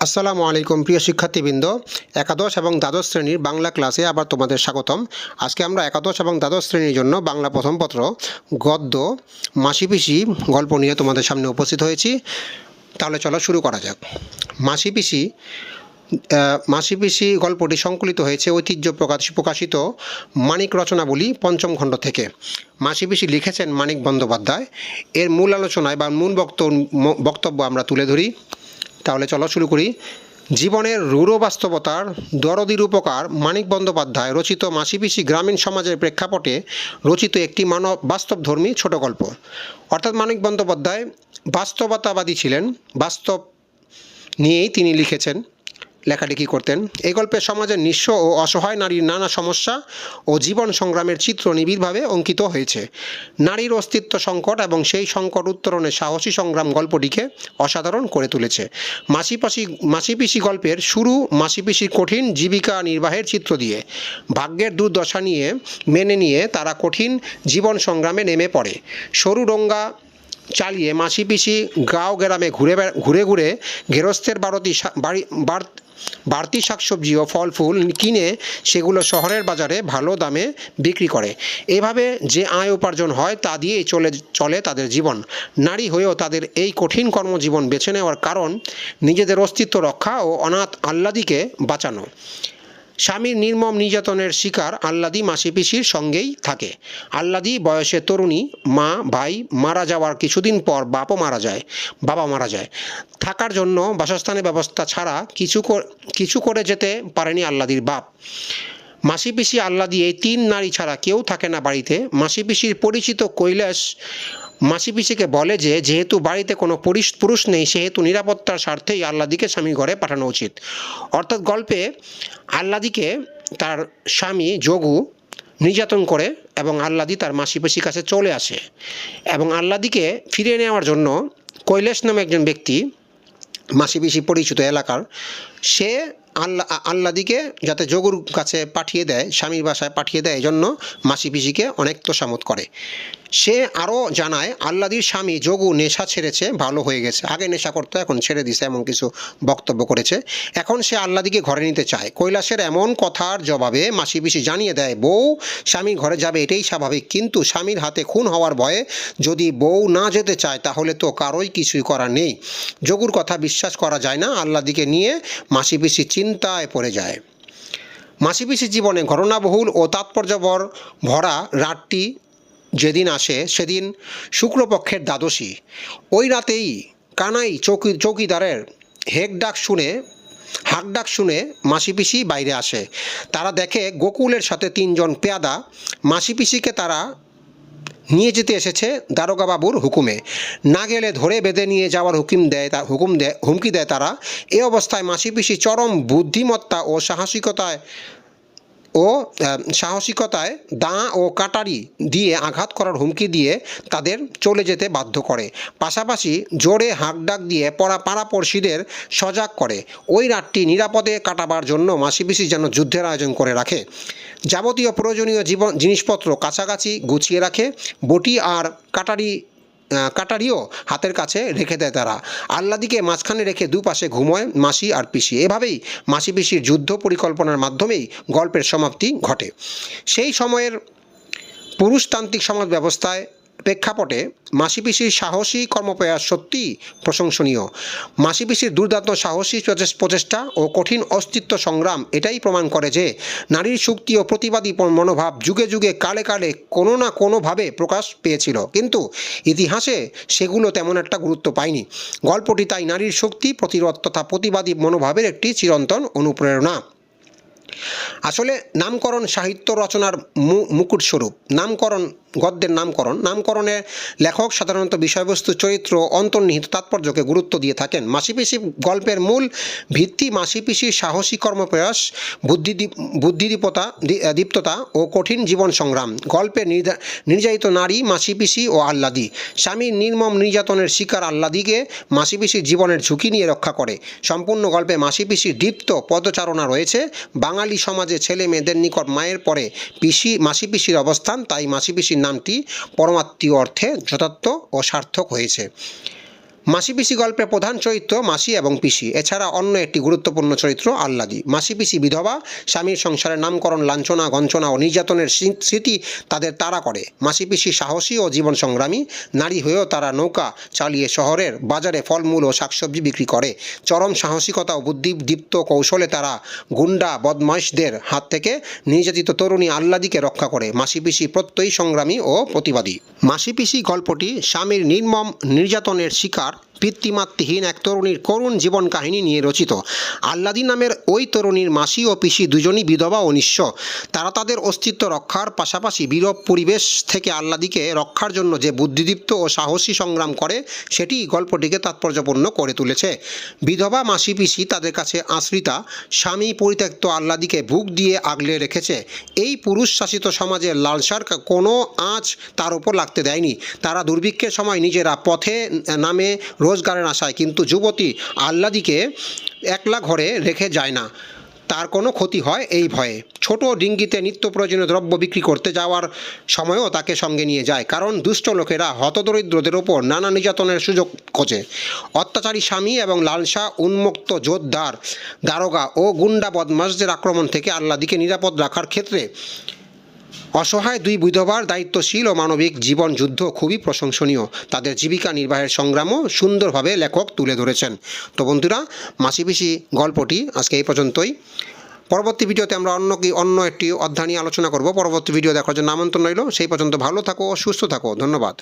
আসসালামু আলাইকুম প্রিয় শিক্ষার্থীবৃন্দ, একাদশ এবং দ্বাদশ শ্রেণীর বাংলা ক্লাসে আবার তোমাদের স্বাগতম। আজকে আমরা একাদশ এবং দ্বাদশ শ্রেণীর জন্য বাংলা প্রথম পত্র গদ্য মাসি পিসি গল্প নিয়ে তোমাদের সামনে উপস্থিত হয়েছি। তাহলে চলো শুরু করা যাক। মাসি পিসি মাসি পিসি গল্পটি সংকলিত হয়েছে ঐতিহ্য প্রকাশিত মানিক রচনাবলী পঞ্চম খণ্ড থেকে। মাসি পিসি লিখেছেন মানিক বন্দ্যোপাধ্যায়। এর মূল আলোচনায় বা মূল বক্তব্য আমরা তুলে ধরি। তাহলে চলো শুরু করি। জীবনের রূঢ় বাস্তবতার দরদির উপকার মানিক বন্দ্যোপাধ্যায় রচিত মাসি পিসি গ্রামীণ সমাজের প্রেক্ষাপটে রচিত একটি বাস্তবধর্মী ছোট গল্প। অর্থাৎ মানিক বন্দ্যোপাধ্যায় বাস্তবতাবাদী ছিলেন, বাস্তব নিয়েই তিনি লেখালেখি করতেন। এই গল্পে সমাজের নিঃস্ব ও অসহায় নারীর নানা সমস্যা ও জীবন সংগ্রামের চিত্র নিবিড়ভাবে অঙ্কিত হয়েছে। নারীর অস্তিত্ব সংকট এবং সেই সংকট উত্তরণের সাহসী সংগ্রাম গল্পটিকে অসাধারণ করে তুলেছে। মাসি পিসি গল্পের শুরু মাসি পিসির কঠিন জীবিকা নির্বাহের চিত্র দিয়ে। ভাগ্যের দুর্দশা মেনে নিয়ে তারা কঠিন জীবন সংগ্রামে নেমে পড়ে। সরু ডোঙ্গা চালিয়ে মাসি পিসি গাঁও গ্রামে ঘুরে ঘুরে গেরস্থের বাড়তি শাকসবজি ও ফল ফুল কিনে সেগুলো শহরের বাজারে ভালো দামে বিক্রি করে। এভাবে যে আয় উপার্জন হয় তা দিয়েই চলে তাদের জীবন। নারী হয়েও তাদের এই কঠিন কর্মজীবন বেছে নেওয়ার কারণ নিজেদের অস্তিত্ব রক্ষা ও অনাথ আহ্লাদিকে বাঁচানো। স্বামীর নির্মম নির্যাতনের শিকার আহ্লাদি মাসি পিসির সঙ্গেই থাকে। আহ্লাদি বয়সে তরুণী, মা ভাই মারা যাওয়ার কিছুদিন পর বাবা মারা যায়। থাকার জন্য বাসস্থানের ব্যবস্থা ছাড়া কিছু করে যেতে পারেনি আহ্লাদির বাপ। মাসি পিসি আহ্লাদি এই তিন নারী ছাড়া কেউ থাকে না বাড়িতে। মাসি পিসির পরিচিত কৈলাস মাসি পিসিকে বলে যে যেহেতু বাড়িতে কোনো পুরুষ নেই সেহেতু নিরাপত্তার স্বার্থেই আহ্লাদিকে স্বামীর ঘরে পাঠানো উচিত। অর্থাৎ গল্পে আহ্লাদিকে তার স্বামী যোগু নির্যাতন করে এবং আহ্লাদি তার মাসি পিসির কাছে চলে আসে এবং আহ্লাদিকে ফিরিয়ে নেওয়ার জন্য কৈলাস নামে একজন ব্যক্তি, মাসি পিসি পরিচিত এলাকার, সে আহ্লাদিকে যাতে যোগুর কাছে পাঠিয়ে দেয়, স্বামীর বাসায় পাঠিয়ে দেয়, এই জন্য মাসি পিসিকে অনেক তোষামোদ করে। সে আরও জানায় আহ্লাদির স্বামী যোগু নেশা ছেড়েছে, ভালো হয়ে গেছে, আগে নেশা করতো এখন ছেড়ে দিছে, এমন কিছু বক্তব্য করেছে। এখন সে আহ্লাদিকে ঘরে নিতে চায়। কৈলাসের এমন কথার জবাবে মাসি পিসি জানিয়ে দেয় বউ স্বামীর ঘরে যাবে এটাই স্বাভাবিক, কিন্তু স্বামীর হাতে খুন হওয়ার ভয়ে যদি বউ না যেতে চায় তাহলে তো কারোই কিছুই করার নেই। যোগুর কথা বিশ্বাস করা যায় না। আহ্লাদিকে নিয়ে মাসি পিসি চিন্তায় পড়ে যায়। মাসি পিসির জীবনে ঘটনাবহুল ও তাৎপর্যবর ভরা রাতটি যেদিন আসে সেদিন শুক্লপক্ষের দ্বাদশী। ওই রাতেই কানাই চৌকিদারের হাঁক ডাক শুনে মাসি পিসি বাইরে আসে। তারা দেখে গোকুলের সাথে তিনজন পেয়াদা মাসি পিসিকে তারা নিয়ে যেতে এসেছে দারোগা বাবুর হুকুমে। না গেলে ধরে বেঁধে নিয়ে যাওয়ার হুমকি দেয় তারা। এ অবস্থায় মাসি পিসি চরম বুদ্ধিমত্তা ও সাহসিকতায় দাঁ ও কাটারি দিয়ে আঘাত করার হুমকি দিয়ে তাদের চলে যেতে বাধ্য করে। পাশাপাশি জোরে হাঁকডাক দিয়ে পাড়াপড়শিদের সজাগ করে। ওই রাতটি নিরাপদে কাটাবার জন্য মাসি পিসি যেন যুদ্ধের আয়োজন করে রাখে। যাবতীয় প্রয়োজনীয় জিনিসপত্র কাছাকাছি গুছিয়ে রাখে। বটি আর কাটারিও হাতের কাছে রেখে দেয় তারা। আহ্লাদিকে মাঝখানে রেখে দুপাশে ঘুমোয় মাসি আর পিসি। এভাবেই মাসি পিসির যুদ্ধ পরিকল্পনার মাধ্যমেই গল্পের সমাপ্তি ঘটে। সেই সময়ের পুরুষতান্ত্রিক সমাজ ব্যবস্থায় প্রেক্ষাপটে মাসি পিসির সাহসী কর্মপ্রয়াস সত্যিই প্রশংসনীয়। মাসি পিসির দুর্দান্ত সাহসী প্রচেষ্টা ও কঠিন অস্তিত্ব সংগ্রাম এটাই প্রমাণ করে যে নারীর শক্তি ও প্রতিবাদী মনোভাব যুগে যুগে কালে কালে কোনো না কোনোভাবে প্রকাশ পেয়েছিল, কিন্তু ইতিহাসে সেগুলো তেমন একটা গুরুত্ব পায়নি। গল্পটি তাই নারীর শক্তি, প্রতিরোধ তথা প্রতিবাদী মনোভাবের একটি চিরন্তন অনুপ্রেরণা। আসলে নামকরণ সাহিত্য রচনার মুকুটস্বরূপ। গদ্যের নামকরণে লেখক সাধারণত বিষয়বস্তু, চরিত্র, অন্তর্নিহিত তাৎপর্যকে গুরুত্ব দিয়ে থাকেন। মাসি পিসি গল্পের মূল ভিত্তি মাসি পিসির সাহসী কর্মপ্রয়াস, দীপ্ততা ও কঠিন জীবন সংগ্রাম। গল্পে নির্যাতিত নারী মাসি পিসি ও আহ্লাদি। স্বামীর নির্মম নির্যাতনের শিকার আহ্লাদিকে মাসি পিসির জীবনের ঝুঁকি নিয়ে রক্ষা করে। সম্পূর্ণ গল্পে মাসি পিসির দীপ্ত পদচারণা রয়েছে। বাঙালি সমাজে ছেলে মেয়েদের নিকট মায়ের পরে মাসি পিসির অবস্থান, তাই মাসি পিসির নামটি পরমাত্মীয় অর্থে যথার্থ ও সার্থক হয়েছে। মাসি পিসি গল্পের প্রধান চরিত্র মাসি এবং পিসি, এছাড়া অন্য একটি গুরুত্বপূর্ণ চরিত্র আল্লাদি। মাসি পিসি বিধবা, স্বামীর সংসারের নামকরণ, লাঞ্ছনা, গঞ্চনা ও নির্যাতনের স্মৃতি তাদের তাড়া করে। মাসি পিসি সাহসী ও জীবন সংগ্রামী নারী হয়েও তারা নৌকা চালিয়ে শহরের বাজারে ফলমূল ও শাকসবজি বিক্রি করে। চরম সাহসিকতা ও বুদ্ধিদীপ্ত কৌশলে তারা গুন্ডা বদমাইশদের হাত থেকে নির্যাতিত তরুণী আল্লাদিকে রক্ষা করে। মাসি পিসি প্রত্যয়ী সংগ্রামী ও প্রতিবাদী। মাসি পিসি গল্পটি স্বামীর নির্মম নির্যাতনের শিকার পিতৃমাতৃহীন এক তরুণীর করুণ জীবন কাহিনী নিয়ে রচিত। আল্লাদি নামের ওই তরুণীর মাসি ও পিসি দুজনই বিধবা ও নিঃস্ব। তারা তাদের অস্তিত্ব রক্ষার পাশাপাশি বিরূপ পরিবেশ থেকে আল্লাদিকে রক্ষার জন্য যে বুদ্ধিদীপ্ত ও সাহসী সংগ্রাম করে সেটি গল্পটিকে তাৎপর্যপূর্ণ করে তুলেছে। বিধবা মাসি পিসি তাদের কাছে আশ্রিতা, স্বামী পরিত্যক্ত আল্লাদিকে বুক দিয়ে আগলে রেখেছে। এই পুরুষ শাসিত সমাজের লালসার কোনো আঁচ তার উপর লাগতে দেয়নি। তারা দুর্ভিক্ষের সময় নিজেরা পথে নামে রোজগারের আশায়, কিন্তু যুবতী আল্লাদিকে একলা ঘরে রেখে যায় না। তার কোনো ক্ষতি হয় এই ভয়ে। ছোট ডিঙ্গিতে নিত্য প্রয়োজনীয় দ্রব্য বিক্রি করতে যাওয়ার সময়ও তাকে সঙ্গে নিয়ে যায়, কারণ দুষ্ট লোকেরা হতদরিদ্রদের ওপর নানা নির্যাতনের সুযোগ খোঁজে। অত্যাচারী স্বামী এবং লালসা উন্মুক্ত যোদ্ধার, দারোগা ও গুন্ডা বদমাশদের আক্রমণ থেকে আল্লাদিকে নিরাপদ রাখার ক্ষেত্রে অসহায় দুই বিধবার দায়িত্বশীল ও মানবিক জীবন যুদ্ধ খুবই প্রশংসনীয়। তাদের জীবিকা নির্বাহের সংগ্রামও সুন্দরভাবে লেখক তুলে ধরেছেন। তো বন্ধুরা, মাসি পিসি গল্পটি আজকে এই পর্যন্তই। পরবর্তী ভিডিওতে আমরা অন্য একটি অধ্যায় নিয়ে আলোচনা করব। পরবর্তী ভিডিও দেখার জন্য আমন্ত্রণ রইল। সেই পর্যন্ত ভালো থাকো ও সুস্থ থাকো। ধন্যবাদ।